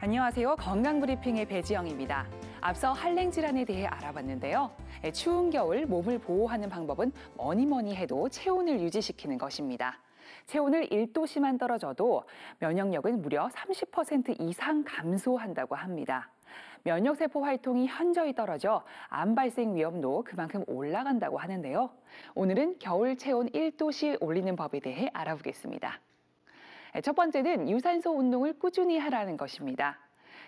안녕하세요. 건강브리핑의 배지영입니다. 앞서 한랭 질환에 대해 알아봤는데요. 추운 겨울 몸을 보호하는 방법은 뭐니 해도 체온을 유지시키는 것입니다. 체온을 1도씨만 떨어져도 면역력은 무려 30% 이상 감소한다고 합니다. 면역세포 활동이 현저히 떨어져 암 발생 위험도 그만큼 올라간다고 하는데요. 오늘은 겨울 체온 1도씨 올리는 법에 대해 알아보겠습니다. 첫 번째는 유산소 운동을 꾸준히 하라는 것입니다.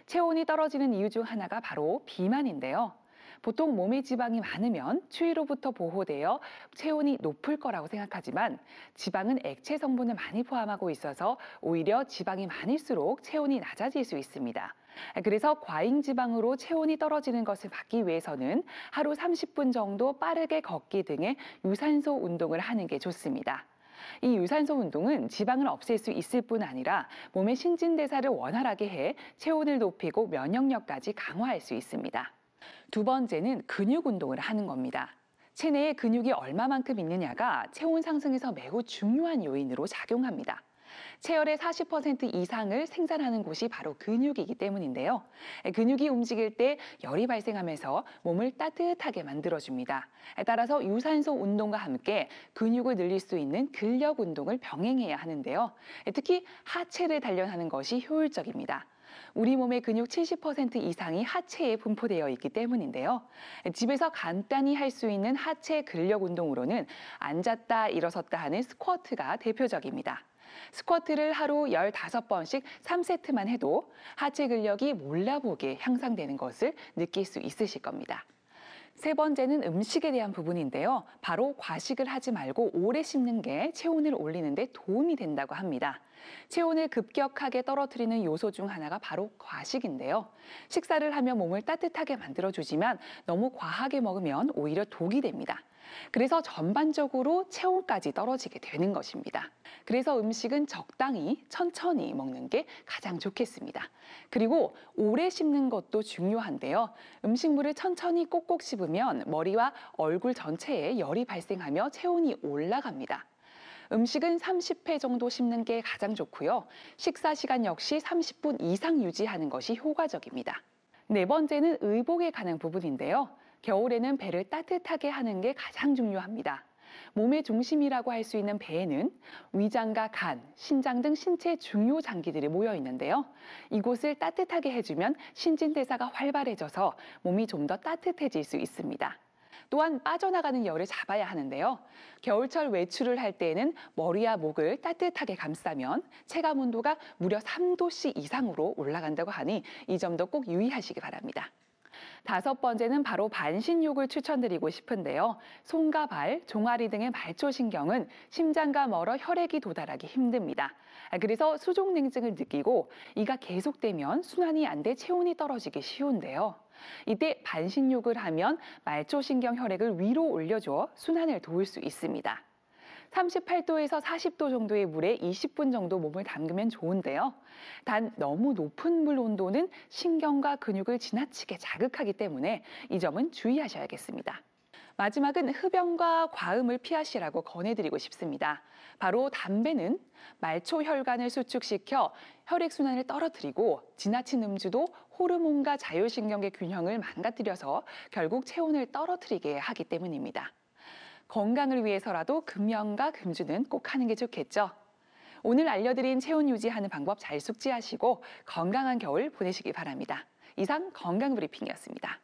체온이 떨어지는 이유 중 하나가 바로 비만인데요. 보통 몸에 지방이 많으면 추위로부터 보호되어 체온이 높을 거라고 생각하지만 지방은 액체 성분을 많이 포함하고 있어서 오히려 지방이 많을수록 체온이 낮아질 수 있습니다. 그래서 과잉 지방으로 체온이 떨어지는 것을 막기 위해서는 하루 30분 정도 빠르게 걷기 등의 유산소 운동을 하는 게 좋습니다. 이 유산소 운동은 지방을 없앨 수 있을 뿐 아니라 몸의 신진대사를 원활하게 해 체온을 높이고 면역력까지 강화할 수 있습니다. 두 번째는 근육 운동을 하는 겁니다. 체내에 근육이 얼마만큼 있느냐가 체온 상승에서 매우 중요한 요인으로 작용합니다. 체열의 40% 이상을 생산하는 곳이 바로 근육이기 때문인데요. 근육이 움직일 때 열이 발생하면서 몸을 따뜻하게 만들어줍니다. 따라서 유산소 운동과 함께 근육을 늘릴 수 있는 근력 운동을 병행해야 하는데요. 특히 하체를 단련하는 것이 효율적입니다. 우리 몸의 근육 70% 이상이 하체에 분포되어 있기 때문인데요. 집에서 간단히 할 수 있는 하체 근력 운동으로는 앉았다 일어섰다 하는 스쿼트가 대표적입니다. 스쿼트를 하루 15번씩 3세트만 해도 하체 근력이 몰라보게 향상되는 것을 느낄 수 있으실 겁니다. 세 번째는 음식에 대한 부분인데요. 바로 과식을 하지 말고 오래 씹는 게 체온을 올리는 데 도움이 된다고 합니다. 체온을 급격하게 떨어뜨리는 요소 중 하나가 바로 과식인데요. 식사를 하면 몸을 따뜻하게 만들어주지만 너무 과하게 먹으면 오히려 독이 됩니다. 그래서 전반적으로 체온까지 떨어지게 되는 것입니다. 그래서 음식은 적당히 천천히 먹는 게 가장 좋겠습니다. 그리고 오래 씹는 것도 중요한데요. 음식물을 천천히 꼭꼭 씹으면 머리와 얼굴 전체에 열이 발생하며 체온이 올라갑니다. 음식은 30회 정도 씹는 게 가장 좋고요. 식사 시간 역시 30분 이상 유지하는 것이 효과적입니다. 네 번째는 의복에 관한 부분인데요. 겨울에는 배를 따뜻하게 하는 게 가장 중요합니다. 몸의 중심이라고 할 수 있는 배에는 위장과 간, 신장 등 신체 중요 장기들이 모여 있는데요. 이곳을 따뜻하게 해주면 신진대사가 활발해져서 몸이 좀 더 따뜻해질 수 있습니다. 또한 빠져나가는 열을 잡아야 하는데요. 겨울철 외출을 할 때에는 머리와 목을 따뜻하게 감싸면 체감 온도가 무려 3도씨 이상으로 올라간다고 하니 이 점도 꼭 유의하시기 바랍니다. 다섯 번째는 바로 반신욕을 추천드리고 싶은데요. 손과 발, 종아리 등의 말초신경은 심장과 멀어 혈액이 도달하기 힘듭니다. 그래서 수족냉증을 느끼고 이가 계속되면 순환이 안 돼 체온이 떨어지기 쉬운데요. 이때 반신욕을 하면 말초신경 혈액을 위로 올려줘 순환을 도울 수 있습니다. 38도에서 40도 정도의 물에 20분 정도 몸을 담그면 좋은데요. 단 너무 높은 물 온도는 신경과 근육을 지나치게 자극하기 때문에 이 점은 주의하셔야겠습니다. 마지막은 흡연과 과음을 피하시라고 권해드리고 싶습니다. 바로 담배는 말초 혈관을 수축시켜 혈액순환을 떨어뜨리고 지나친 음주도 호르몬과 자율신경의 균형을 망가뜨려서 결국 체온을 떨어뜨리게 하기 때문입니다. 건강을 위해서라도 금연과 금주는 꼭 하는 게 좋겠죠. 오늘 알려드린 체온 유지하는 방법 잘 숙지하시고 건강한 겨울 보내시기 바랍니다. 이상 건강브리핑이었습니다.